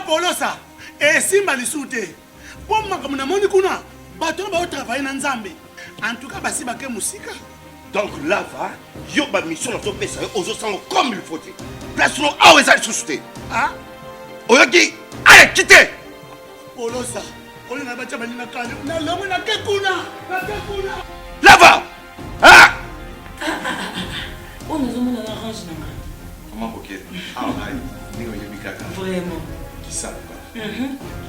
Polosa, et Simba Lissoute. Pour moi, comme on a kuna, bateau va travailler dans Zambé. En tout cas, Basi Baké Moussika. Donc là, va, yo ba mission dans ton pays, aux autres comme il faut. Place nous à où est-ce société. Ah? Oyaki, allez, quittez. Polosa, on est là-bas, on a l'homme na Kekuna. Là-bas. Ah! On nous a mis dans la range. Comment ok? Ah, vraiment. Qui ça?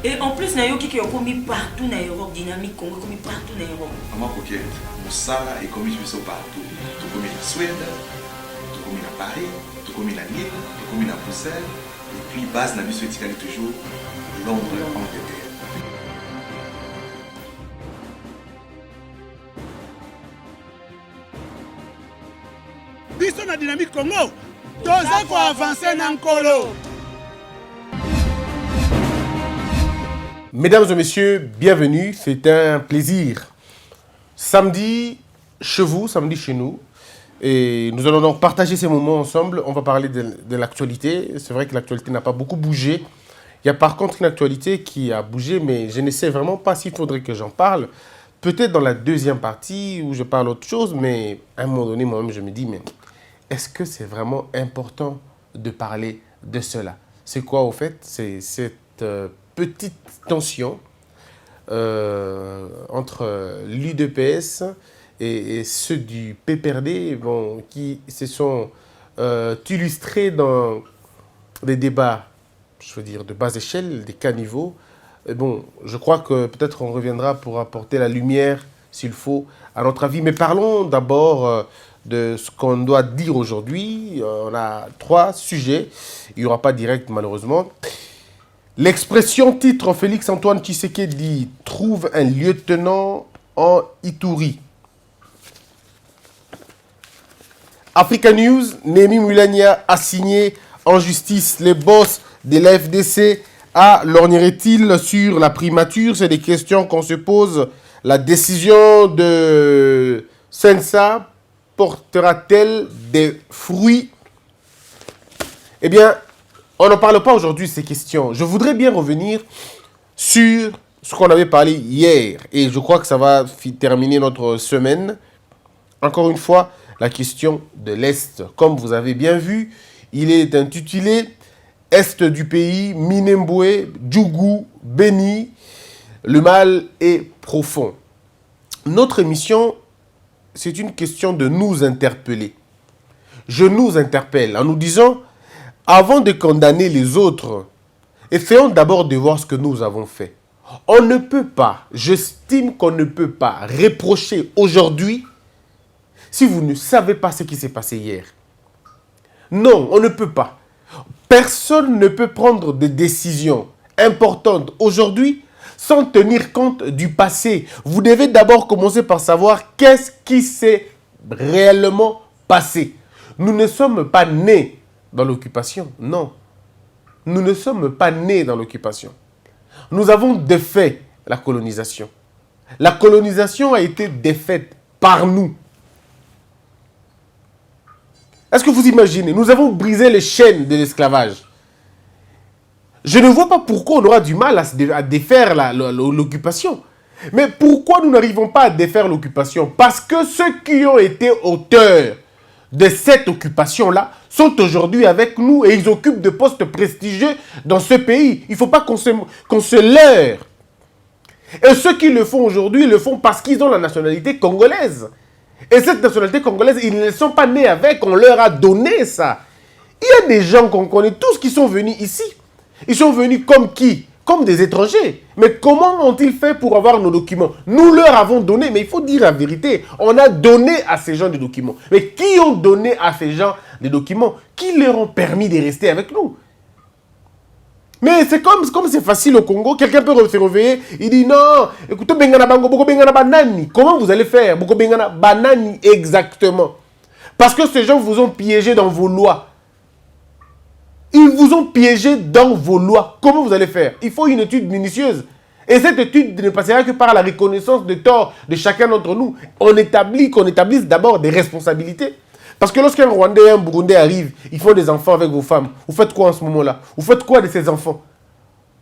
Et en plus, il y a qui ont commis partout dans l'Europe, dynamique, Congo, commis partout dans l'Europe. Comment ok? Moussala est commis partout. Tout commis en Suède, tout commis à Paris, tout commis à Lille, tout commis à Bruxelles. Et puis, base n'a vu toujours Londres, Angleterre. Biso na dynamique Congo, toza ko avancer na nkolo. Mesdames et messieurs, bienvenue, c'est un plaisir. Samedi chez vous, samedi chez nous. Et nous allons donc partager ces moments ensemble. On va parler de l'actualité. C'est vrai que l'actualité n'a pas beaucoup bougé. Il y a par contre une actualité qui a bougé, mais je ne sais vraiment pas s'il faudrait que j'en parle. Peut-être dans la deuxième partie où je parle autre chose, mais à un moment donné, moi-même, je me dis, mais est-ce que c'est vraiment important de parler de cela? C'est quoi au fait? C'est cette petite tension entre l'UDPS et ceux du PPRD bon, qui se sont illustrés dans des débats, je veux dire, de bas échelle, des caniveaux. Et bon, je crois que peut-être on reviendra pour apporter la lumière, s'il faut, à notre avis. Mais parlons d'abord de ce qu'on doit dire aujourd'hui. On a 3 sujets. Il n'y aura pas direct, malheureusement. L'expression titre Félix-Antoine Tshisekedi trouve un lieutenant en Ituri. Africa News, Némi Moulania a signé en justice les boss de la FDC. Lorgnerait-il sur la primature? C'est des questions qu'on se pose. La décision de Sensa portera-t-elle des fruits? Eh bien, on n'en parle pas aujourd'hui de ces questions. Je voudrais bien revenir sur ce qu'on avait parlé hier. Et je crois que ça va terminer notre semaine. Encore une fois, la question de l'Est. Comme vous avez bien vu, il est intitulé « Est du pays, Minembwe, Djougou, Beni, le mal est profond ». Notre émission, c'est une question de nous interpeller. Je nous interpelle en nous disant, avant de condamner les autres, essayons d'abord de voir ce que nous avons fait. On ne peut pas, j'estime qu'on ne peut pas reprocher aujourd'hui si vous ne savez pas ce qui s'est passé hier. Non, on ne peut pas. Personne ne peut prendre des décisions importantes aujourd'hui sans tenir compte du passé. Vous devez d'abord commencer par savoir qu'est-ce qui s'est réellement passé. Nous ne sommes pas nés dans l'occupation, non. Nous ne sommes pas nés dans l'occupation. Nous avons défait la colonisation. La colonisation a été défaite par nous. Est-ce que vous imaginez? Nous avons brisé les chaînes de l'esclavage. Je ne vois pas pourquoi on aura du mal à défaire l'occupation. Mais pourquoi nous n'arrivons pas à défaire l'occupation? Parce que ceux qui ont été auteurs de cette occupation-là sont aujourd'hui avec nous et ils occupent de postes prestigieux dans ce pays. Il ne faut pas qu'on se leurre. Et ceux qui le font aujourd'hui, le font parce qu'ils ont la nationalité congolaise. Et cette nationalité congolaise, ils ne sont pas nés avec, on leur a donné ça. Il y a des gens qu'on connaît tous qui sont venus ici. Ils sont venus comme qui? Comme des étrangers. Mais comment ont-ils fait pour avoir nos documents? Nous leur avons donné, mais il faut dire la vérité. On a donné à ces gens des documents. Mais qui ont donné à ces gens des documents? Qui leur ont permis de rester avec nous? Mais c'est comme c'est facile au Congo, quelqu'un peut se réveiller, il dit non, écoutez, Bengana Bango, Boko Bengana Banani. Comment vous allez faire? Boko Bengana Banani, exactement. Parce que ces gens vous ont piégé dans vos lois. Ils vous ont piégé dans vos lois. Comment vous allez faire? Il faut une étude minutieuse. Et cette étude ne passera que par la reconnaissance de tort de chacun d'entre nous. Qu'on établisse d'abord des responsabilités. Parce que lorsqu'un Rwandais et un Burundais arrivent, ils font des enfants avec vos femmes. Vous faites quoi en ce moment-là? Vous faites quoi de ces enfants?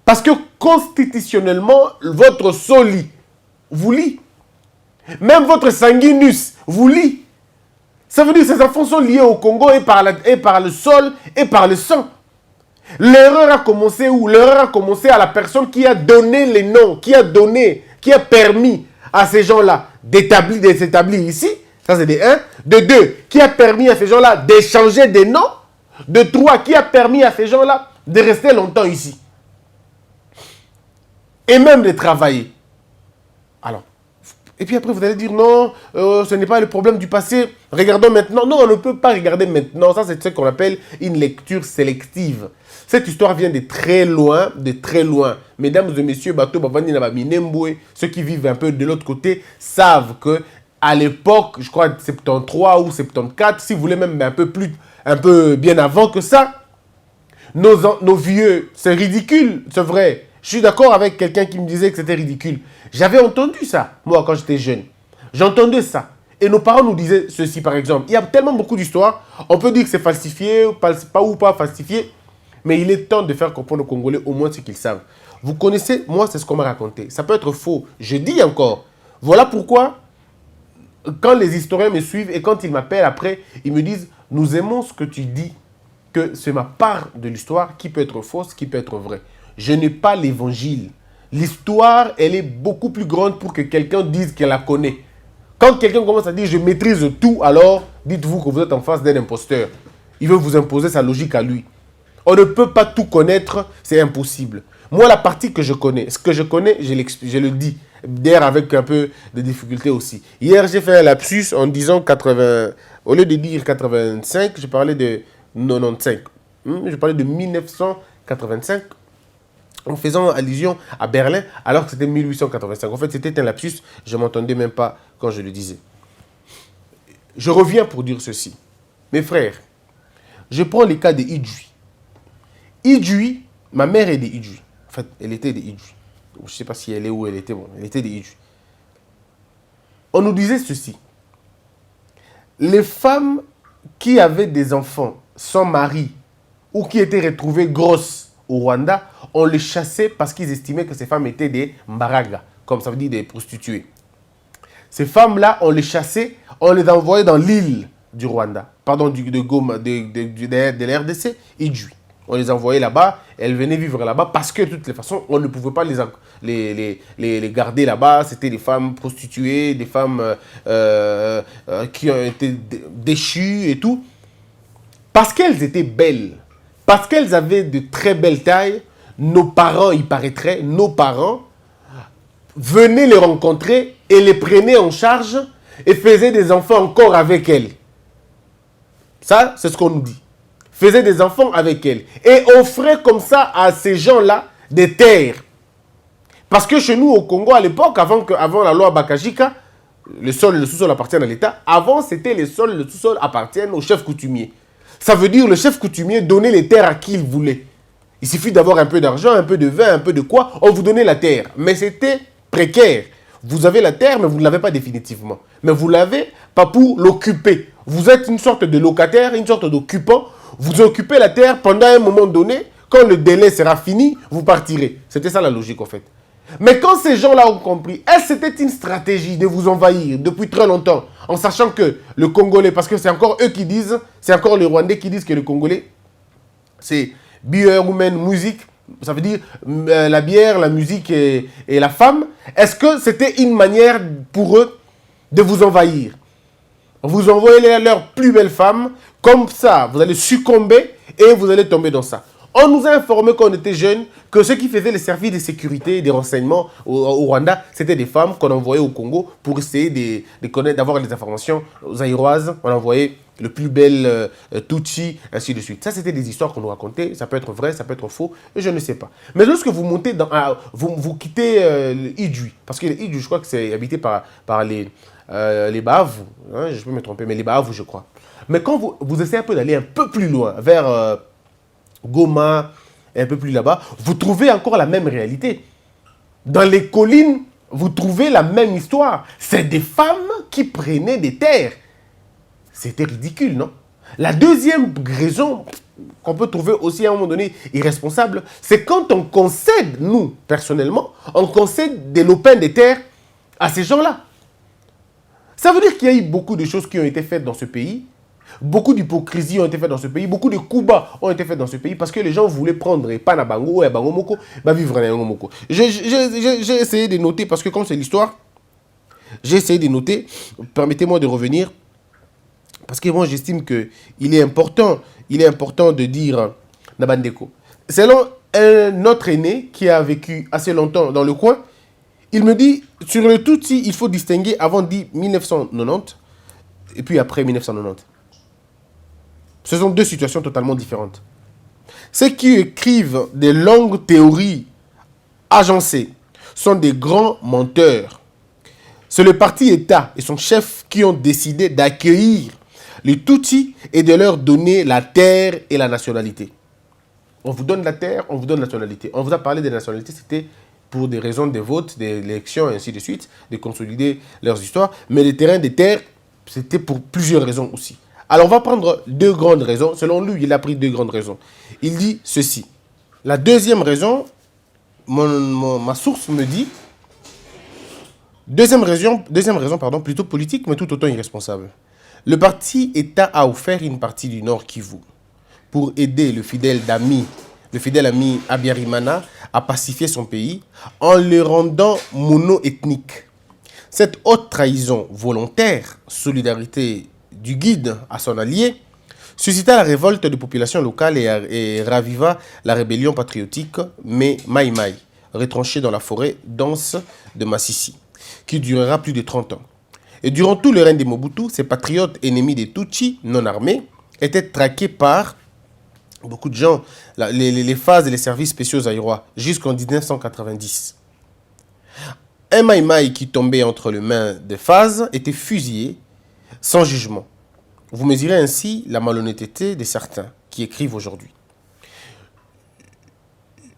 Parce que constitutionnellement, votre soli vous lie. Même votre sanguinus vous lie. Ça veut dire que ces enfants sont liés au Congo et par le sol et par le sang. L'erreur a commencé où? L'erreur a commencé à la personne qui a donné les noms, qui a permis à ces gens-là de s'établir ici. Ça, c'est de 1. De 2, qui a permis à ces gens-là d'échanger des noms. De 3, qui a permis à ces gens-là de rester longtemps ici. Et même de travailler. Alors, et puis après, vous allez dire, non, ce n'est pas le problème du passé. Regardons maintenant. Non, on ne peut pas regarder maintenant. Ça, c'est ce qu'on appelle une lecture sélective. Cette histoire vient de très loin, de très loin. Mesdames et messieurs, ceux qui vivent un peu de l'autre côté savent que à l'époque, je crois 73 ou 74, si vous voulez même un peu bien avant que ça, nos vieux, c'est ridicule, c'est vrai. Je suis d'accord avec quelqu'un qui me disait que c'était ridicule. J'avais entendu ça, moi, quand j'étais jeune. J'entendais ça. Et nos parents nous disaient ceci, par exemple. Il y a tellement beaucoup d'histoires. On peut dire que c'est falsifié, pas falsifié. Mais il est temps de faire comprendre aux Congolais au moins ce qu'ils savent. Vous connaissez, moi, c'est ce qu'on m'a raconté. Ça peut être faux. Je dis encore. Voilà pourquoi, quand les historiens me suivent et quand ils m'appellent après, ils me disent, nous aimons ce que tu dis, que c'est ma part de l'histoire qui peut être fausse, qui peut être vraie. Je n'ai pas l'évangile. L'histoire, elle est beaucoup plus grande pour que quelqu'un dise qu'elle la connaît. Quand quelqu'un commence à dire je maîtrise tout, alors dites-vous que vous êtes en face d'un imposteur. Il veut vous imposer sa logique à lui. On ne peut pas tout connaître, c'est impossible. Moi, la partie que je connais, ce que je connais, je le dis. D'ailleurs, avec un peu de difficulté aussi. Hier, j'ai fait un lapsus en disant 80. Au lieu de dire 85, je parlais de 95. Je parlais de 1985. En faisant allusion à Berlin, alors que c'était 1885. En fait, c'était un lapsus, je ne m'entendais même pas quand je le disais. Je reviens pour dire ceci. Mes frères, je prends le cas de Idjui. Idjui, ma mère est de Idjui. En fait, elle était de Idjui. Je ne sais pas si elle est où elle était. Bon, elle était de Idjui. On nous disait ceci. Les femmes qui avaient des enfants sans mari ou qui étaient retrouvées grosses au Rwanda, on les chassait parce qu'ils estimaient que ces femmes étaient des mbaraga, comme ça veut dire des prostituées. Ces femmes-là, on les chassait, on les envoyait dans l'île du Rwanda, pardon, de Goma, de la RDC, Idjui. On les envoyait là-bas, elles venaient vivre là-bas parce que de toutes les façons, on ne pouvait pas les garder là-bas. C'était des femmes prostituées, des femmes qui ont été déchues et tout. Parce qu'elles étaient belles. Parce qu'elles avaient de très belles tailles, nos parents, il paraîtrait, nos parents venaient les rencontrer et les prenaient en charge et faisaient des enfants encore avec elles. Ça, c'est ce qu'on nous dit. Faisaient des enfants avec elles. Et offraient comme ça à ces gens-là des terres. Parce que chez nous, au Congo, à l'époque, avant la loi Bakajika, le sol et le sous-sol appartiennent à l'État. Avant, c'était les sols et le sous-sol appartiennent au chef coutumier. Ça veut dire que le chef coutumier donnait les terres à qui il voulait. Il suffit d'avoir un peu d'argent, un peu de vin, un peu de quoi, on vous donnait la terre. Mais c'était précaire. Vous avez la terre, mais vous ne l'avez pas définitivement. Mais vous ne l'avez pas pour l'occuper. Vous êtes une sorte de locataire, une sorte d'occupant. Vous occupez la terre pendant un moment donné. Quand le délai sera fini, vous partirez. C'était ça la logique en fait. Mais quand ces gens-là ont compris, c'était une stratégie de vous envahir depuis très longtemps, en sachant que le Congolais, parce que c'est encore eux qui disent, c'est encore les Rwandais qui disent que le Congolais, c'est beer, women, musique, ça veut dire la bière, la musique et la femme. Est-ce que c'était une manière pour eux de vous envahir? Vous envoyez leurs plus belles femmes, comme ça, vous allez succomber et vous allez tomber dans ça. On nous a informé quand on était jeunes que ceux qui faisaient les services de sécurité et de renseignement au Rwanda, c'était des femmes qu'on envoyait au Congo pour essayer de connaître, d'avoir des informations zaïroises. On envoyait le plus bel Tutsi, ainsi de suite. Ça, c'était des histoires qu'on nous racontait. Ça peut être vrai, ça peut être faux, je ne sais pas. Mais lorsque vous montez dans... vous quittez Idjui, parce que Idjui, je crois que c'est habité par les Bahavou. Hein, je peux me tromper, mais les Bahavou, je crois. Mais quand vous essayez un peu d'aller un peu plus loin, vers... Goma, un peu plus là-bas, vous trouvez encore la même réalité. Dans les collines, vous trouvez la même histoire. C'est des femmes qui prenaient des terres. C'était ridicule, non? La deuxième raison qu'on peut trouver aussi à un moment donné irresponsable, c'est quand on concède, nous, personnellement, on concède des lopins de terre à ces gens-là. Ça veut dire qu'il y a eu beaucoup de choses qui ont été faites dans ce pays, beaucoup d'hypocrisie ont été faites dans ce pays, beaucoup de coups bas ont été faits dans ce pays parce que les gens voulaient prendre pas na bango et bango moko, bah vivre na moko. J'ai essayé de noter parce que comme c'est l'histoire, j'ai essayé de noter. Permettez-moi de revenir parce que moi j'estime que il est important de dire Nabandeko. Selon un autre aîné qui a vécu assez longtemps dans le coin, il me dit sur le Tutsi, il faut distinguer avant 1990 et puis après 1990. Ce sont deux situations totalement différentes. Ceux qui écrivent des longues théories agencées sont des grands menteurs. C'est le parti État et son chef qui ont décidé d'accueillir les Tutsis et de leur donner la terre et la nationalité. On vous donne la terre, on vous donne la nationalité. On vous a parlé des nationalités, c'était pour des raisons de vote, d'élections et ainsi de suite, de consolider leurs histoires. Mais les terrains des terres, c'était pour plusieurs raisons aussi. Alors on va prendre deux grandes raisons. Selon lui, il a pris deux grandes raisons. Il dit ceci. La deuxième raison, ma source me dit, deuxième raison, plutôt politique, mais tout autant irresponsable. Le parti État a offert une partie du Nord Kivu pour aider le fidèle ami Abiyarimana à pacifier son pays en le rendant mono-ethnique. Cette haute trahison volontaire, solidarité du guide à son allié, suscita la révolte des populations locales et raviva la rébellion patriotique Mai Mai, retranchée dans la forêt dense de Massissi, qui durera plus de 30 ans. Et durant tout le règne de Mobutu, ces patriotes ennemis des Tutsis non armés étaient traqués par beaucoup de gens, les phases et les services spéciaux zaïrois, jusqu'en 1990. Un Maïmaï qui tombait entre les mains de phases était fusillé sans jugement. Vous mesurez ainsi la malhonnêteté de certains qui écrivent aujourd'hui.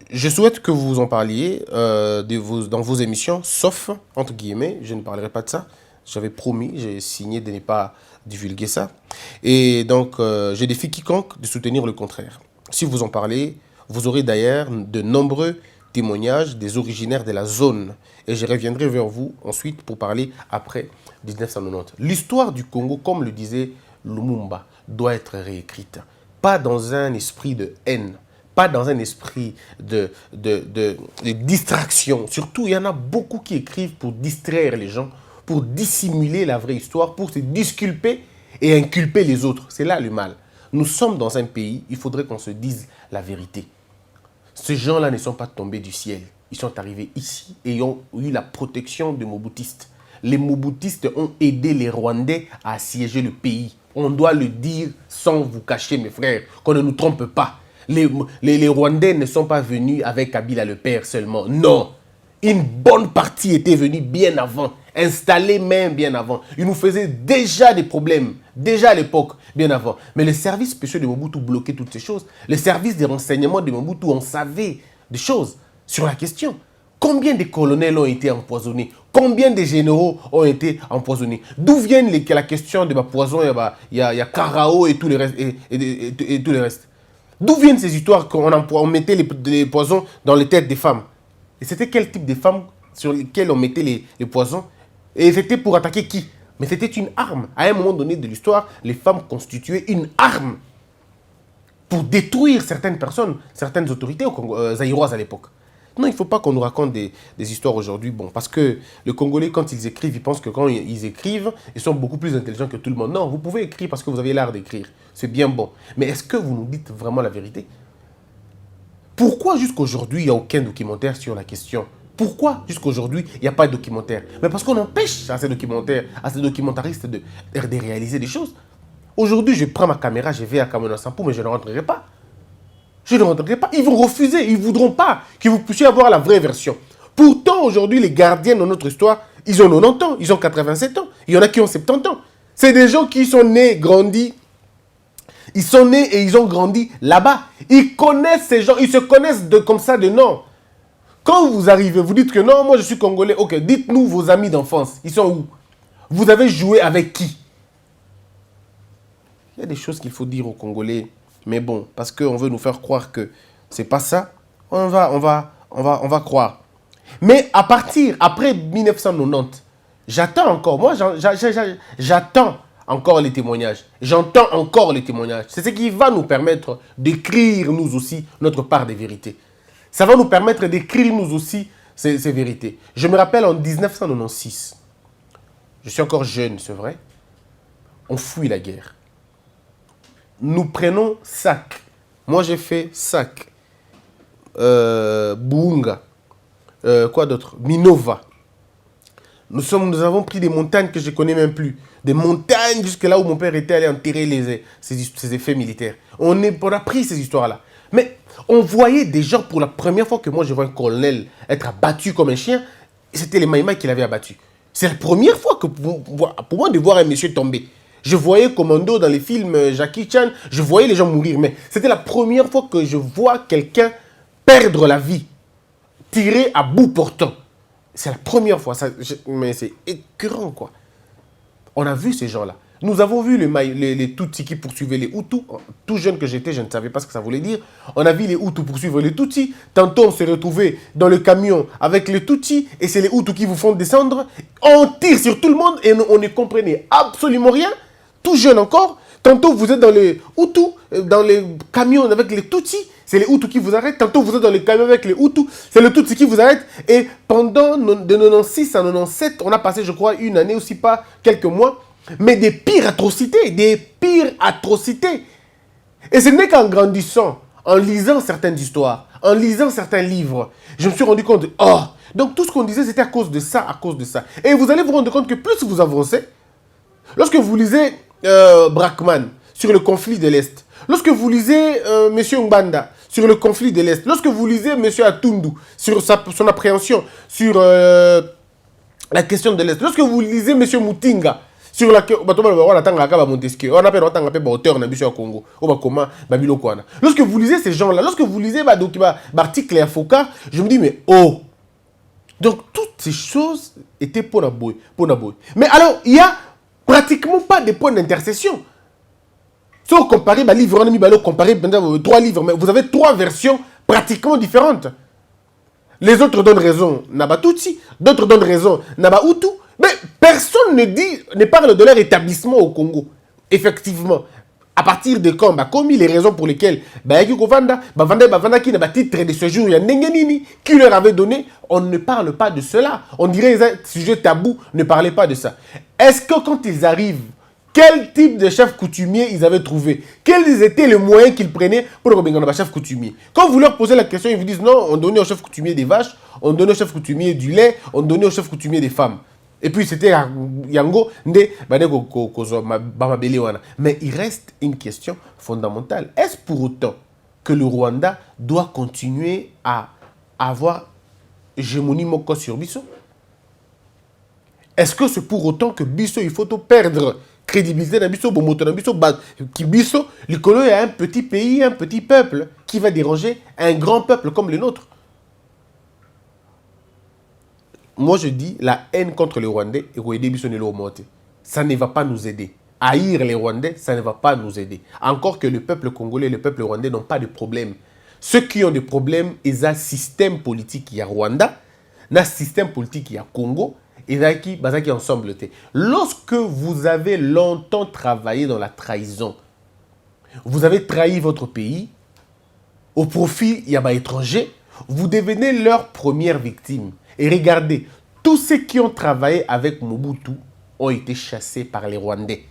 Je souhaite que vous en parliez dans vos émissions, sauf, entre guillemets, je ne parlerai pas de ça. J'avais promis, j'ai signé de ne pas divulguer ça. Et donc, je défie quiconque de soutenir le contraire. Si vous en parlez, vous aurez d'ailleurs de nombreux témoignages des originaires de la zone. Et je reviendrai vers vous ensuite pour parler après 1990. L'histoire du Congo, comme le disait Lumumba, doit être réécrite. Pas dans un esprit de haine, pas dans un esprit de distraction. Surtout, il y en a beaucoup qui écrivent pour distraire les gens, pour dissimuler la vraie histoire, pour se disculper et inculper les autres. C'est là le mal. Nous sommes dans un pays, il faudrait qu'on se dise la vérité. Ces gens-là ne sont pas tombés du ciel. Ils sont arrivés ici et ont eu la protection des Mobutistes. Les Mobutistes ont aidé les Rwandais à assiéger le pays. On doit le dire sans vous cacher, mes frères, qu'on ne nous trompe pas. Les Rwandais ne sont pas venus avec Kabila le père seulement. Non. Une bonne partie était venue bien avant, installée même bien avant. Ils nous faisaient déjà des problèmes, déjà à l'époque, bien avant. Mais les services spéciaux de Mobutu bloquaient toutes ces choses. Les services de renseignement de Mobutu, on savait des choses sur la question. Combien de colonels ont été empoisonnés? Combien de généraux ont été empoisonnés? D'où vient la question de poison? Il y a Karao et tout le reste. Et tout le reste. D'où viennent ces histoires qu'on mettait les poisons dans les têtes des femmes? Et c'était quel type de femmes sur lesquelles on mettait les poisons? Et c'était pour attaquer qui? Mais c'était une arme. À un moment donné de l'histoire, les femmes constituaient une arme pour détruire certaines personnes, certaines autorités zaïroises à l'époque. Non, il ne faut pas qu'on nous raconte des histoires aujourd'hui. Bon, parce que les Congolais, quand ils écrivent, ils pensent que quand ils écrivent, ils sont beaucoup plus intelligents que tout le monde. Non, vous pouvez écrire parce que vous avez l'art d'écrire. C'est bien bon. Mais est-ce que vous nous dites vraiment la vérité? Pourquoi jusqu'aujourd'hui, il n'y a aucun documentaire sur la question? Pourquoi jusqu'aujourd'hui, il n'y a pas de documentaire? Mais parce qu'on empêche à ces documentaristes de réaliser des choses. Aujourd'hui, je prends ma caméra, je vais à Kamena Sampo, mais je ne rentrerai pas. Je ne rentrerai pas. Ils vont refuser. Ils ne voudront pas que vous puissiez avoir la vraie version. Pourtant, aujourd'hui, les gardiens de notre histoire, ils ont 90 ans, ils ont 87 ans. Il y en a qui ont 70 ans. C'est des gens qui sont nés, grandis. Ils sont nés et ils ont grandi là-bas. Ils connaissent ces gens. Ils se connaissent comme ça de nom. Quand vous arrivez, vous dites que non, moi je suis Congolais. Ok, dites-nous vos amis d'enfance. Ils sont où? Vous avez joué avec qui? il y a des choses qu'il faut dire aux Congolais. Mais bon, parce qu'on veut nous faire croire que c'est pas ça, on va croire. Mais après 1990, j'attends encore. Moi, j'attends encore les témoignages. J'entends encore les témoignages. C'est ce qui va nous permettre d'écrire, nous aussi, notre part des vérités. Ça va nous permettre d'écrire, nous aussi, ces vérités. Je me rappelle en 1996, je suis encore jeune, c'est vrai, on fuit la guerre. Nous prenons sac. Moi, j'ai fait sac. Bounga. Quoi d'autre? Minova. Nous avons pris des montagnes que je ne connais même plus. Des montagnes jusque là où mon père était allé enterrer ses effets militaires. On a pris ces histoires-là. Mais on voyait des gens, pour la première fois que moi je vois un colonel être abattu comme un chien, c'était les Maïmaï qui l'avaient abattu. C'est la première fois que pour moi de voir un monsieur tomber. Je voyais Commando dans les films Jackie Chan, je voyais les gens mourir, mais c'était la première fois que je vois quelqu'un perdre la vie, tiré à bout portant. C'est la première fois, mais c'est écœurant quoi. On a vu ces gens-là. Nous avons vu les Tutsis qui poursuivaient les Hutus. Tout jeune que j'étais, je ne savais pas ce que ça voulait dire. On a vu les Hutus poursuivre les Tutsis. Tantôt, on s'est retrouvé dans le camion avec les Tutsis et c'est les Hutus qui vous font descendre. On tire sur tout le monde et on ne comprenait absolument rien. Tout jeune encore. Tantôt, vous êtes dans les Hutus, dans les camions avec les Tutsis. C'est les Hutus qui vous arrêtent. Tantôt, vous êtes dans les camions avec les Hutus. C'est les Tutsis qui vous arrêtent. Et pendant de 96 à 97, on a passé, je crois, une année aussi, pas quelques mois. Mais des pires atrocités, Et ce n'est qu'en grandissant, en lisant certaines histoires, en lisant certains livres, je me suis rendu compte, donc tout ce qu'on disait, c'était à cause de ça. Et vous allez vous rendre compte que plus vous avancez, lorsque vous lisez Brackman sur le conflit de l'Est, lorsque vous lisez M. Mbanda sur le conflit de l'Est, lorsque vous lisez M. Atundu sur son appréhension sur la question de l'Est, lorsque vous lisez M. Mutinga, sur la lorsque vous lisez ces gens-là, lorsque vous lisez l'article et Foucault, je me dis, mais donc toutes ces choses étaient pour la boue. Mais alors, il n'y a pratiquement pas de points d'intercession. Si vous comparez les livres, on a comparé 3 livres, mais vous avez 3 versions pratiquement différentes. Les autres donnent raison, Naba Tutsi, d'autres donnent raison, Naba Hutu. Mais personne ne parle de leur établissement au Congo. Effectivement, à partir de quand commis les raisons pour lesquelles qui n'a titre de séjour, il y a Nengenini qui leur avait donné, on ne parle pas de cela. On dirait un sujet tabou, ne parlez pas de ça. Est-ce que quand ils arrivent, quel type de chef coutumier ils avaient trouvé? Quels étaient les moyens qu'ils prenaient pour le chef coutumier? Quand vous leur posez la question, ils vous disent non, on donnait au chef coutumier des vaches, on donnait au chef coutumier du lait, on donnait au chef coutumier des femmes. Et puis c'était Yango, mais il reste une question fondamentale. Est-ce pour autant que le Rwanda doit continuer à avoir hégémonie moko sur Bisso? Est-ce que c'est pour autant que Bisso, il faut perdre crédibilité dans Bisso, qui Bisso, l'Ikolo est un petit pays, un petit peuple qui va déranger un grand peuple comme le nôtre? Moi, je dis, la haine contre les Rwandais, ça ne va pas nous aider. Haïr les Rwandais, ça ne va pas nous aider. Encore que le peuple congolais et le peuple rwandais n'ont pas de problème. Ceux qui ont des problèmes, ils ont un système politique qui est Rwanda, un système politique qui est Congo, et qui ensemble. Lorsque vous avez longtemps travaillé dans la trahison, vous avez trahi votre pays, au profit, il y a des étrangers, vous devenez leur première victime. Et regardez, tous ceux qui ont travaillé avec Mobutu ont été chassés par les Rwandais.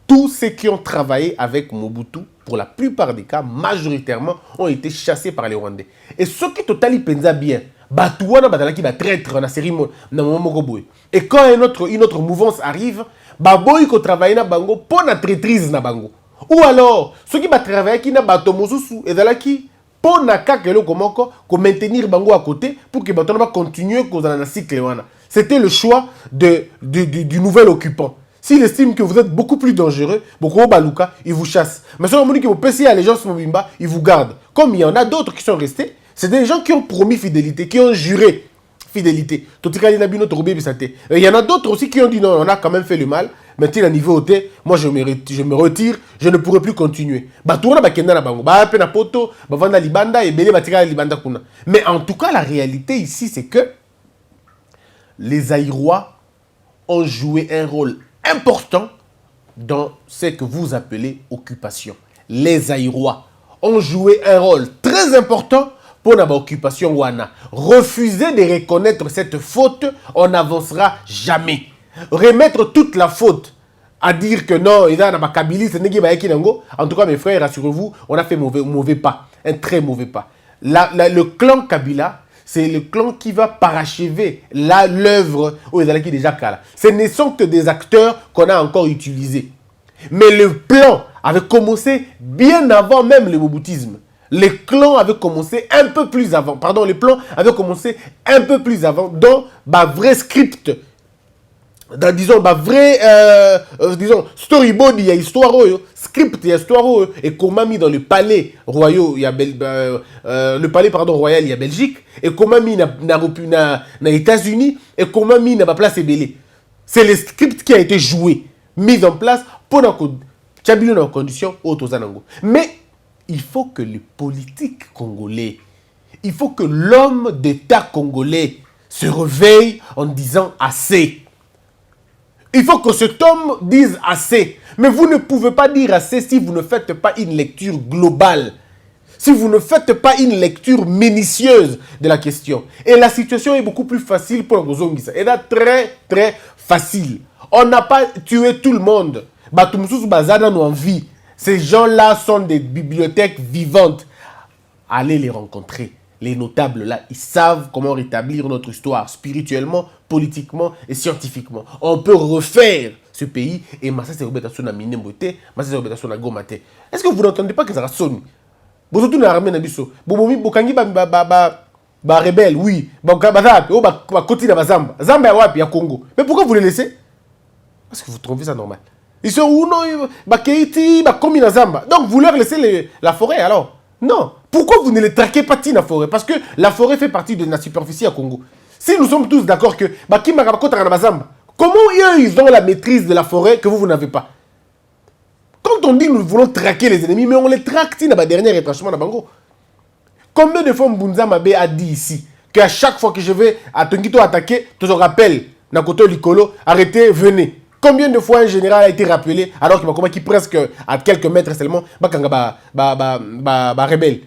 Tous ceux qui ont travaillé avec Mobutu, pour la plupart des cas, majoritairement, ont été chassés par les Rwandais. Et ceux qui totalement pensent bien, et quand une autre mouvance arrive, baboy ko travaille na bango pour la traîtrise na bango. Ou alors, ceux qui travaillent qui na bato mosusu et dalaki pour na kakelo komoko ko maintenir bango à côté pour que bato na continuer ko na cycle wana. C'était le choix du nouvel occupant. S'il estime que vous êtes beaucoup plus dangereux, beaucoup baluka, il vous chasse. Mais si on dit que vous passez à l'agence Mobimba, il vous garde. Comme il y en a d'autres qui sont restés, c'est des gens qui ont promis fidélité, qui ont juré fidélité. Il y en a d'autres aussi qui ont dit non, on a quand même fait le mal, maintenant à niveau OT, moi je me retire, je ne pourrai plus continuer. Batouna bakenda na bango, ba na poto, ba vanda libanda et belé batika libanda kuna. Mais en tout cas la réalité ici c'est que les Aïrois ont joué un rôle important dans ce que vous appelez occupation. Les Aïrois ont joué un rôle très important pour notre occupation wana. Refuser de reconnaître cette faute, on n'avancera jamais. Remettre toute la faute à dire que non, il y a un Kabili, c'est en tout cas mes frères, rassurez-vous, on a fait mauvais pas, un très mauvais pas. Le clan Kabila, c'est le clan qui va parachever l'œuvre où ils allaient déjà cala. Ce ne sont que des acteurs qu'on a encore utilisés. Mais le plan avait commencé bien avant même le moboutisme. Les clans avaient commencé un peu plus avant. Pardon, les plans avaient commencé un peu plus avant. Dans un vrai script. Dans, disons, disons, storyboard, il y a histoire, script, il y a histoire, et comment mis dans le palais royal, il y a le palais, pardon, royal, il y a Belgique, et comment mis dans les États-Unis, et comment mis dans la place Ebélé. C'est le script qui a été joué, mis en place pour nos conditions autosanango. Mais il faut que les politiques congolais, il faut que l'homme d'État congolais se réveille en disant assez. Il faut que cet homme dise assez. Mais vous ne pouvez pas dire assez si vous ne faites pas une lecture globale. Si vous ne faites pas une lecture minutieuse de la question. Et la situation est beaucoup plus facile pour les Zongisa. Elle est très, très facile. On n'a pas tué tout le monde. Batumsus Bazana nous en vie. Ces gens-là sont des bibliothèques vivantes. Allez les rencontrer. Les notables là, ils savent comment rétablir notre histoire spirituellement, politiquement et scientifiquement. On peut refaire ce pays et Massa c'est Robertation à Minemboté, Massa c'est Robertation à Gomate. Est-ce que vous n'entendez pas que ça sonne? Vous êtes tous l'armée Nabiso. Bobomi Bokangi ba rebelle, oui. Ba côté de Zamba. Zamba ya wapi ya Congo. Mais pourquoi vous les laissez? Parce que vous trouvez ça normal. Ils sont où non? Ba Keiti, ba komi na Zamba. Donc vous leur laissez la forêt alors? Non. Pourquoi vous ne les traquez pas dans la forêt? Parce que la forêt fait partie de la superficie à Congo. Si nous sommes tous d'accord que comment ils ont la maîtrise de la forêt que vous n'avez pas? Quand on dit nous voulons traquer les ennemis, mais on les traque dans le dernier retranchement de Bango. Combien de fois Mbunza Mabe a dit ici qu'à chaque fois que je vais à Tongito attaquer, je te rappelle, Nakoto Likolo, arrêtez, venez. Combien de fois un général a été rappelé alors qu'il presque à quelques mètres seulement, rebelle.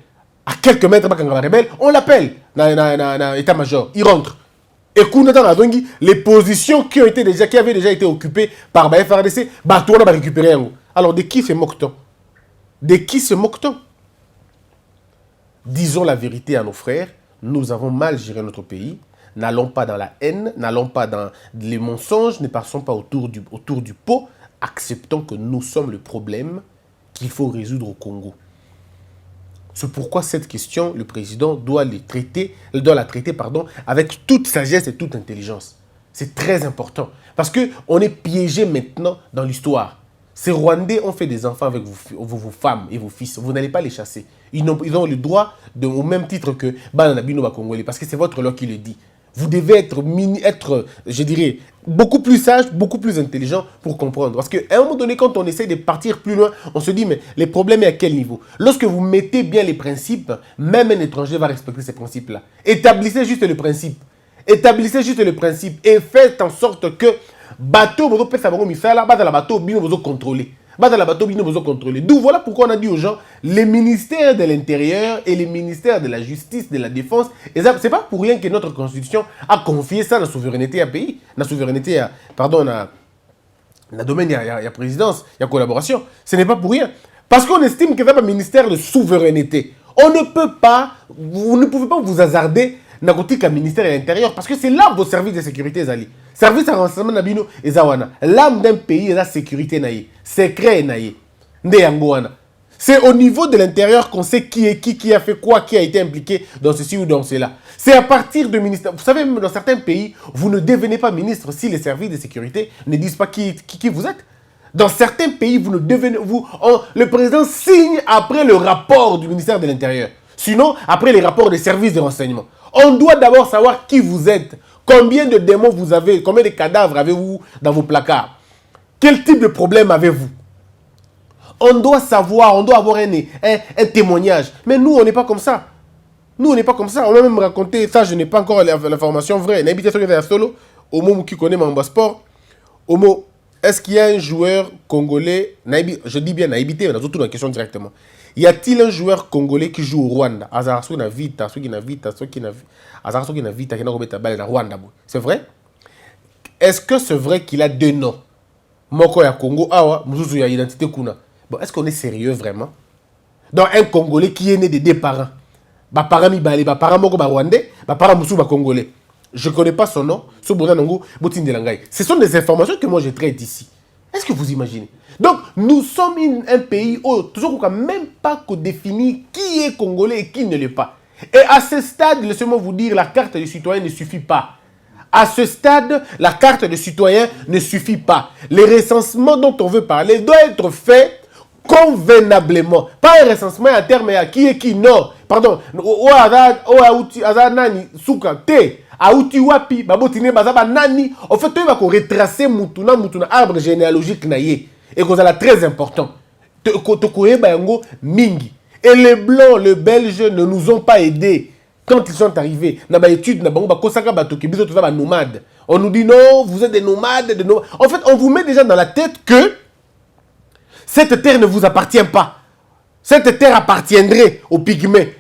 À quelques mètres, rebelle, on l'appelle dans l'état-major. Il rentre. Et les positions qui avaient déjà été occupées par FRDC, on a récupéré. Alors de qui se moque-t-on? De qui se moque-t-on? Disons la vérité à nos frères, nous avons mal géré notre pays. N'allons pas dans la haine, n'allons pas dans les mensonges, ne passons pas autour du pot. Acceptons que nous sommes le problème qu'il faut résoudre au Congo. C'est pourquoi cette question, le président doit la traiter avec toute sagesse et toute intelligence. C'est très important. Parce qu'on est piégé maintenant dans l'histoire. Ces Rwandais ont fait des enfants avec vos femmes et vos fils. Vous n'allez pas les chasser. Ils ont le droit, au même titre que Bananabino Congolais, parce que c'est votre loi qui le dit. Vous devez être, je dirais, beaucoup plus sage, beaucoup plus intelligent pour comprendre. Parce qu'à un moment donné, quand on essaie de partir plus loin, on se dit, mais les problèmes est à quel niveau? Lorsque vous mettez bien les principes, même un étranger va respecter ces principes-là. Établissez juste le principe. Établissez juste le principe et faites en sorte que bateau, vous contrôler. D'où voilà pourquoi on a dit aux gens, les ministères de l'Intérieur et les ministères de la Justice, de la Défense, c'est pas pour rien que notre Constitution a confié ça à la souveraineté à pays, la souveraineté dans le domaine de la présidence, il y a collaboration. Ce n'est pas pour rien. Parce qu'on estime que c'est un ministère de souveraineté. On ne peut pas, vous ne pouvez pas vous hasarder dans le ministère de l'Intérieur parce que c'est là vos services de sécurité Zali. Service à renseignement Nabino et Zawana. L'âme d'un pays est la sécurité naïe. Secret naïe. C'est au niveau de l'intérieur qu'on sait qui est qui a fait quoi, qui a été impliqué dans ceci ou dans cela. C'est à partir de ministère. Vous savez, dans certains pays, vous ne devenez pas ministre si les services de sécurité ne disent pas qui vous êtes. Dans certains pays, vous ne devenez... le président signe après le rapport du ministère de l'Intérieur. Sinon, après les rapports des services de renseignement. On doit d'abord savoir qui vous êtes. Combien de démons vous avez, combien de cadavres avez-vous dans vos placards? Quel type de problème avez-vous? On doit savoir, on doit avoir un témoignage. Mais nous, on n'est pas comme ça. Nous, on n'est pas comme ça. On m'a même raconté, ça, je n'ai pas encore l'information vraie. Solo, Omo qui connaît mon sport. Omo, est-ce qu'il y a un joueur congolais, je dis bien naïbité, mais surtout dans la question directement. Y a-t-il un joueur congolais qui joue au Rwanda? C'est vrai? Est-ce que c'est vrai qu'il a deux noms? Moko ya Congo, awa, Mususu ya identité kuna. Bon, est-ce qu'on est sérieux vraiment? Donc un Congolais qui est né de deux parents. Ba parents mi balé, ba parents moko ba Rwandais, ba parents Mususu ba Congolais. Je ne connais pas son nom. Ce sont des informations que moi je traite ici. Est-ce que vous imaginez? Donc, nous sommes un pays où toujours qu'on n'a même pas défini qui est Congolais et qui ne l'est pas. Et à ce stade, laissez-moi vous dire, la carte de citoyen ne suffit pas. À ce stade, la carte de citoyen ne suffit pas. Les recensements dont on veut parler doivent être faits convenablement. Pas un recensement à terme à qui est qui, non. Pardon. Aouti wapi, babotine bazaba nani. En fait, tu vas retracer mutuna arbre généalogique naie. Et que c'est très important. Mingi. Et les blancs, les belges ne nous ont pas aidés quand ils sont arrivés. On nous dit non, vous êtes des nomades, En fait, on vous met déjà dans la tête que cette terre ne vous appartient pas. Cette terre appartiendrait aux pygmées.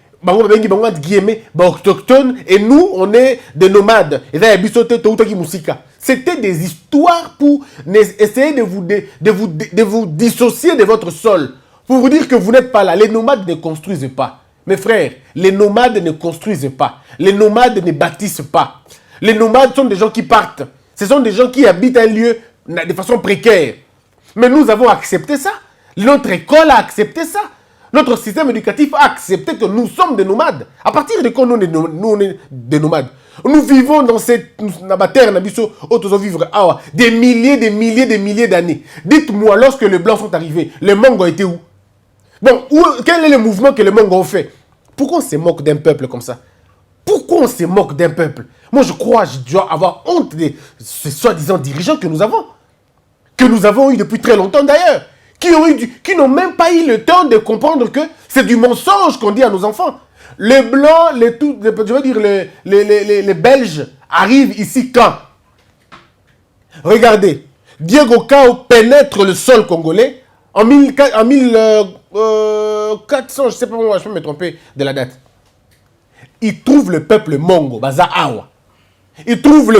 Autochtones, et nous, on est des nomades. C'était des histoires pour essayer de vous dissocier de votre sol. Pour vous dire que vous n'êtes pas là. Les nomades ne construisent pas. Mes frères, les nomades ne construisent pas. Les nomades ne bâtissent pas. Les nomades sont des gens qui partent. Ce sont des gens qui habitent un lieu de façon précaire. Mais nous avons accepté ça. Notre école a accepté ça. Notre système éducatif a accepté que nous sommes des nomades. À partir de quand nous on est des nomades? Nous vivons dans cette terre, des milliers d'années. Dites-moi, lorsque les Blancs sont arrivés, les Mongols étaient où? Bon, quel est le mouvement que les Mongols ont fait? Pourquoi on se moque d'un peuple comme ça? Pourquoi on se moque d'un peuple? Moi, je crois que je dois avoir honte de ces soi-disant dirigeants que nous avons. Que nous avons eu depuis très longtemps d'ailleurs. Qui n'ont même pas eu le temps de comprendre que c'est du mensonge qu'on dit à nos enfants. Les Blancs, les Belges arrivent ici quand? Regardez, Diego Cao pénètre le sol congolais en 1400, je ne sais pas moi, je peux me tromper de la date. Il trouve le peuple Mongo, Baza Awa. Il trouve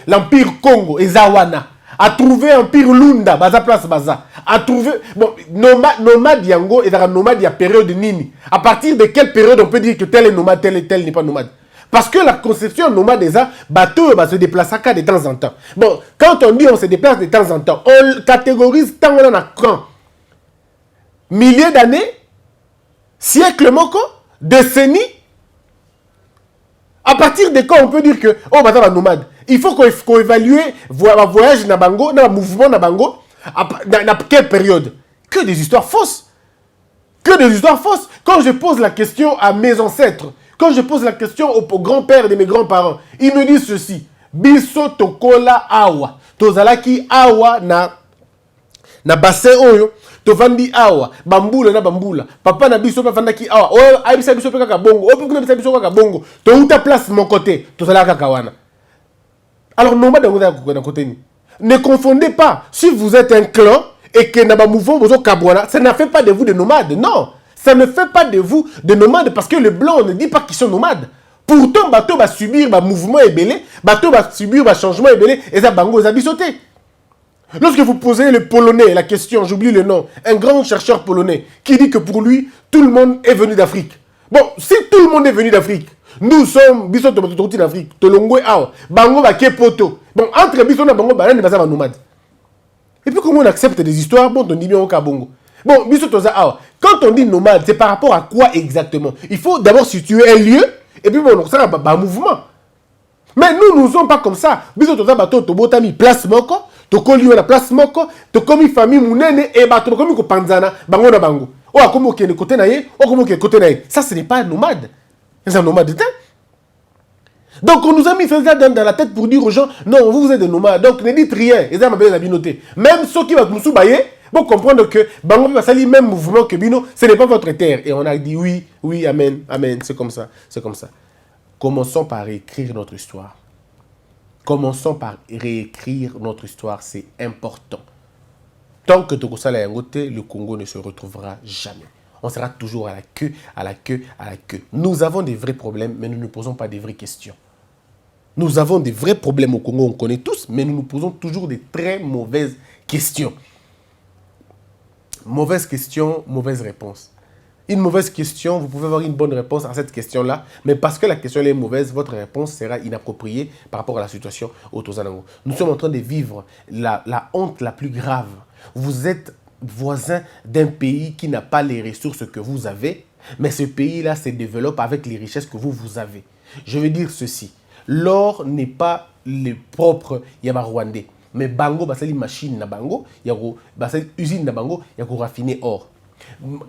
l'empire Congo, Ezawana. A trouvé Empire Lunda, Baza Place Baza. A trouvé. Bon, nomade Yango et dans nomade, il y a période Nini. À partir de quelle période on peut dire que tel est nomade, tel n'est pas nomade? Parce que la conception nomade des bateau va se déplacer de temps en temps. Bon, quand on dit on se déplace de temps en temps, on catégorise tant on a quand? Milliers d'années? Siècles moko? Décennies? À partir de quand on peut dire que, oh, Baza va nomade? Il faut qu'on évalue le voyage na bango, le mouvement na bango, dans quelle période? Que des histoires fausses. Que des histoires fausses. Quand je pose la question à mes ancêtres, quand je pose la question au grand-père de mes grands-parents, ils me disent ceci. Biso tokola awa. Tozalaki awa na bassin oyo. Tovandi awa. Bambula na bambula. Papa na biso pa fandaki awa. Oyo aibisa biso pe kaka bongo. Oyo pe biso kaka bongo. Touta place mon côté. Tozalaka kawana. Alors, ne confondez pas. Si vous êtes un clan et que Naba Mouvement, ça ne fait pas de vous des nomades. Non, ça ne fait pas de vous des nomades parce que le blanc ne dit pas qu'ils sont nomades. Pourtant, bateau va subir un mouvement ébélé, bateau va subir un changement ébélé et ça bango va sauter. Lorsque vous posez le Polonais la question, j'oublie le nom, un grand chercheur polonais qui dit que pour lui, tout le monde est venu d'Afrique. Bon, si tout le monde est venu d'Afrique, nous sommes biso to d'Afrique, Tolongwe Awa, Bango ba Kepoto. Bon, entre biso na Bango ba na nomade. Et puis comment on accepte des histoires, bon, on dit bien au Kabongo. Bon, biso to za Awa. Quand on dit nomade, c'est par rapport à quoi exactement? Il faut d'abord situer un lieu et puis bon, ça va un mouvement. Mais nous ne sommes pas comme ça. Biso to za bato to botami place moko, to koli na place moko, to komi famille munene et bato komi ko panzana, Bango na Bango. Oh, comme ok, côté naïe, oh, comme ok, côté naïe. Ça, ce n'est pas un nomade. C'est un nomade de temps. Donc on nous a mis ça dans la tête pour dire aux gens, non, vous êtes des nomades, donc ne dites rien. Et ça m'a bien noté. Même ceux qui vont nous soubailler, pour comprendre que Bango va salir même mouvement que Bino, ce n'est pas votre terre. Et on a dit oui, oui, amen, amen, c'est comme ça, c'est comme ça. Commençons par réécrire notre histoire. Commençons par réécrire notre histoire, c'est important. Tant que Tokosala Yangote, le Congo ne se retrouvera jamais. On sera toujours à la queue, à la queue, à la queue. Nous avons des vrais problèmes, mais nous ne posons pas des vraies questions. Nous avons des vrais problèmes au Congo, on connaît tous, mais nous nous posons toujours des très mauvaises questions. Mauvaise question, mauvaise réponse. Une mauvaise question, vous pouvez avoir une bonne réponse à cette question-là, mais parce que la question est mauvaise, votre réponse sera inappropriée par rapport à la situation au Tozanango. Nous sommes en train de vivre la honte la plus grave. Vous êtes voisin d'un pays qui n'a pas les ressources que vous avez, mais ce pays-là se développe avec les richesses que vous avez. Je veux dire ceci, l'or n'est pas le propre Yaba Rwandais, mais Bango, basali machine na Bango, yako basali usine na Bango, yako raffiner or.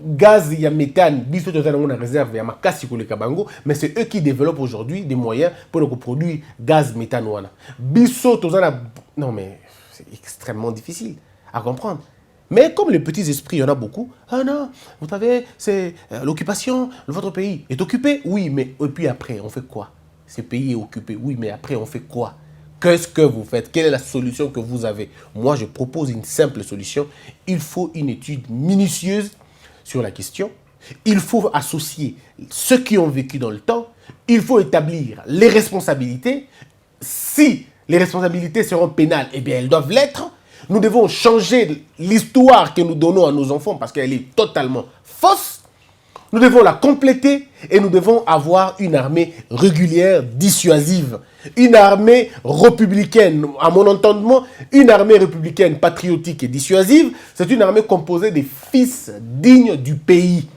Gaz, il y a méthane, biso tozana réserve, il y a makasi koleka Bango, mais c'est eux qui développent aujourd'hui des moyens pour produire gaz méthane wana. Biso tozana, non mais c'est extrêmement difficile à comprendre. Mais comme les petits esprits, il y en a beaucoup. Ah non, vous savez, c'est l'occupation, votre pays est occupé. Oui, mais et puis après, on fait quoi? Ce pays est occupé. Oui, mais après, on fait quoi? Qu'est-ce que vous faites? Quelle est la solution que vous avez? Moi, je propose une simple solution. Il faut une étude minutieuse sur la question. Il faut associer ceux qui ont vécu dans le temps. Il faut établir les responsabilités. Si les responsabilités seront pénales, eh bien, elles doivent l'être. Nous devons changer l'histoire que nous donnons à nos enfants parce qu'elle est totalement fausse. Nous devons la compléter et nous devons avoir une armée régulière, dissuasive. Une armée républicaine, à mon entendement, une armée républicaine patriotique et dissuasive, c'est une armée composée des fils dignes du pays.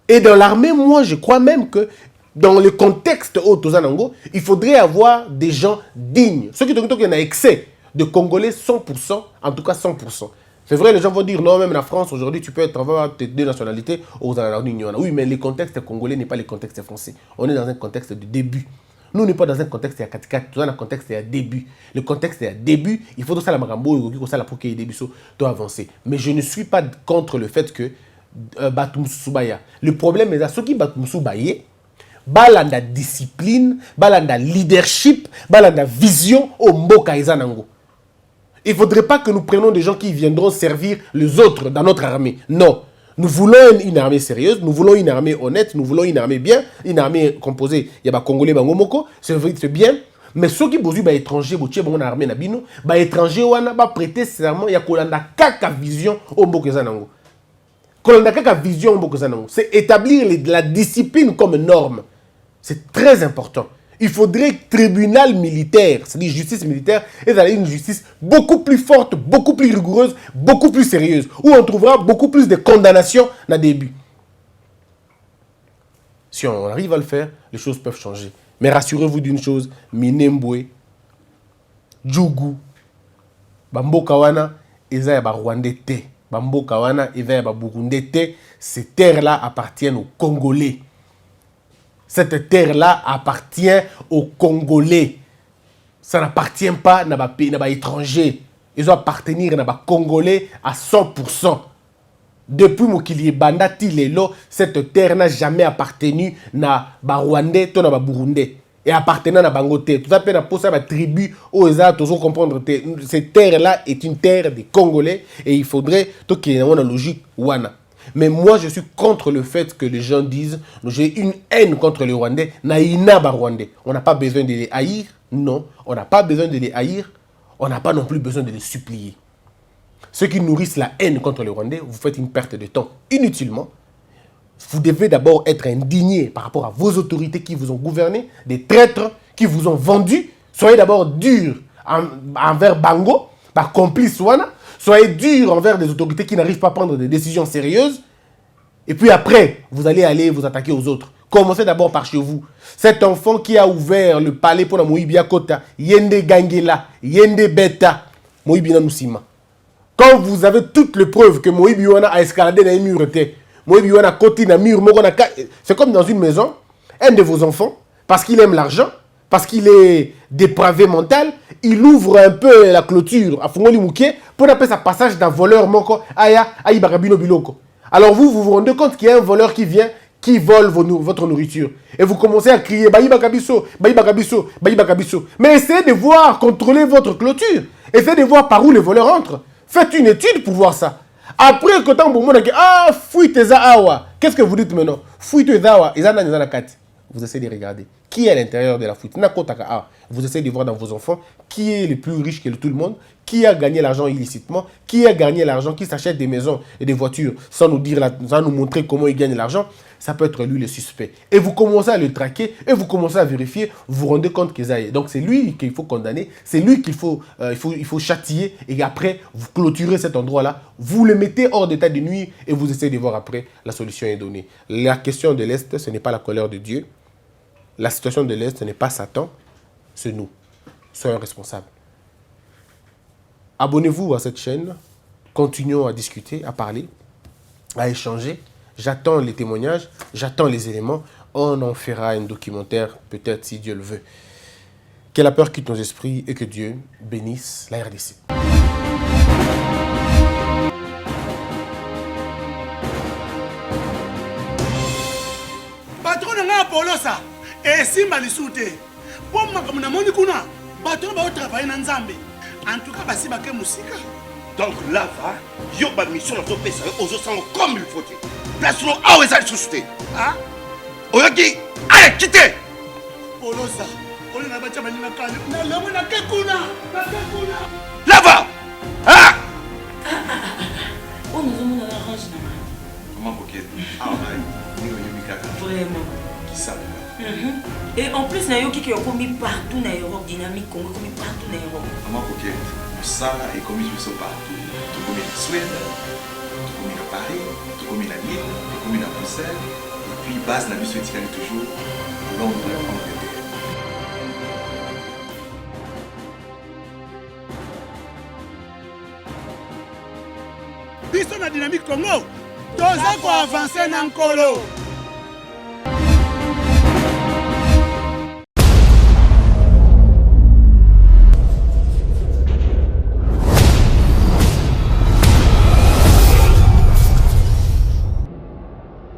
Et dans l'armée, moi, je crois même que dans le contexte au Tozanango, il faudrait avoir des gens dignes. Ceux qui disent qu'il y en a excès de Congolais 100%, en tout cas 100%. C'est vrai, les gens vont dire, non, même en France, aujourd'hui, tu peux avoir tes deux nationalités aux Union. Oui, mais le contexte congolais n'est pas le contexte français. On est dans un contexte de début. Nous, on n'est pas dans un contexte à 4-4, nous sommes dans un contexte à début. Le contexte est à début, il faut tout ça la marambo, il faut ça la pour qu'il y ait début, doit avancer. Mais je ne suis pas contre le fait que Batum Soubaya. Le problème est à ceux qui Batum Soubaya, balanda discipline, balanda leadership, balanda vision au Mboka Ezanango. Il ne faudrait pas que nous prenions des gens qui viendront servir les autres dans notre armée. Non. Nous voulons une armée sérieuse, nous voulons une armée honnête, nous voulons une armée bien, une armée composée, il y a des Congolais, c'est bien. Mais ceux qui sont étrangers, une armée, les étrangers vont prêter serment, il y a kaka vision au Mbokezanango. Kaka vision au Mbokezanango. C'est établir la discipline comme norme. C'est très important. Il faudrait tribunal militaire, c'est-à-dire justice militaire, et une justice beaucoup plus forte, beaucoup plus rigoureuse, beaucoup plus sérieuse, où on trouvera beaucoup plus de condamnations dans le début. Si on arrive à le faire, les choses peuvent changer. Mais rassurez-vous d'une chose, Minembwe, Djougou, Bamboka wana, eza ya ba Rwandais te. Bamboka wana, eza ya ba Burundais te. Ces terres-là appartiennent aux Congolais. Cette terre-là appartient aux Congolais. Ça n'appartient pas à des étrangers. Ils doivent appartenir à des Congolais à 100%. Depuis Mokili Banda Tilelo, cette terre n'a jamais appartenu à des Rwandais ou à des Burundais. Et appartenant à Bangote. Tout ça peut être une tribu où ils ont comprendre que cette terre-là est une terre des Congolais et il faudrait qu'il y ait une logique wana. Mais moi, je suis contre le fait que les gens disent j'ai une haine contre les Rwandais. Rwandais. On n'a pas besoin de les haïr. Non, on n'a pas besoin de les haïr. On n'a pas non plus besoin de les supplier. Ceux qui nourrissent la haine contre les Rwandais, vous faites une perte de temps inutilement. Vous devez d'abord être indigné par rapport à vos autorités qui vous ont gouverné, des traîtres qui vous ont vendu. Soyez d'abord dur envers Bango, par complice Wana. Soyez dur envers des autorités qui n'arrivent pas à prendre des décisions sérieuses. Et puis après, vous allez vous attaquer aux autres. Commencez d'abord par chez vous. Cet enfant qui a ouvert le palais pour la Moïbia Kota, Yende Gangela, Yende Beta, Moïbina Nusima. Quand vous avez toutes les preuves que Moïbia a escaladé dans les murs, Moïbia a côté dans mur, c'est comme dans une maison, un de vos enfants parce qu'il aime l'argent, parce qu'il est dépravé mental, il ouvre un peu la clôture à Fongoli Mouké pour appeler sa passage d'un voleur moko aya aïbarabino biloko. Alors vous vous rendez compte qu'il y a un voleur qui vient, qui vole votre nourriture. Et vous commencez à crier Baïba Kabiso, Baïba Kabiso, Baïba Kabiso. Mais essayez de voir, contrôler votre clôture. Essayez de voir par où les voleurs entrent. Faites une étude pour voir ça. Après, quand on dit ah, fouille tes awa. Qu'est-ce que vous dites maintenant? Fouille tes awa. Vous essayez de regarder qui est à l'intérieur de la fuite. Vous essayez de voir dans vos enfants qui est le plus riche que tout le monde, qui a gagné l'argent illicitement, qui a gagné l'argent, qui s'achète des maisons et des voitures sans nous montrer comment il gagne l'argent. Ça peut être lui le suspect. Et vous commencez à le traquer et vous commencez à vérifier, vous vous rendez compte qu'il y a. Donc c'est lui qu'il faut condamner, c'est lui qu'il faut, il faut châtier et après vous clôturez cet endroit-là, vous le mettez hors d'état de nuit et vous essayez de voir après, la solution est donnée. La question de l'Est, ce n'est pas la colère de Dieu. La situation de l'Est, ce n'est pas Satan, c'est nous. Soyons responsables. Abonnez-vous à cette chaîne, continuons à discuter, à parler, à échanger. J'attends les témoignages, j'attends les éléments. On en fera un documentaire, peut-être si Dieu le veut. Que la peur quitte nos esprits et que Dieu bénisse la RDC. Patron nga Apollo ça. Et simba lisute. Pour makambo na moni kuna, bato ba travailler na Nzambe. En tout cas basi bake musika. Donc là va, yo ba mission na to pesa yo ozo sango comme il faut. Place no awe za susute. Ah? Oyoki, allez quittez. Apollo ça. On na ba chama ni na kale. Na lemo na ke kuna. Na ke kuna. Là va. Ah! Oh nous avons la range na. Comment coquette? Ah bah, ni au Yumikaka. Vraiment. Qui savent? Et en plus, na yoki qui est commis partout dans l'Europe, dynamique Congo commis partout dans l'Europe. Comment coquette? Ça est commis partout. Tout comme en Suède, tout comme à Paris, tout comme à Lille, tout comme à Bruxelles. Et puis base la mission est toujours Londres, Angleterre. Biso na dynamique Congo. Toza ko avancer na nkolo.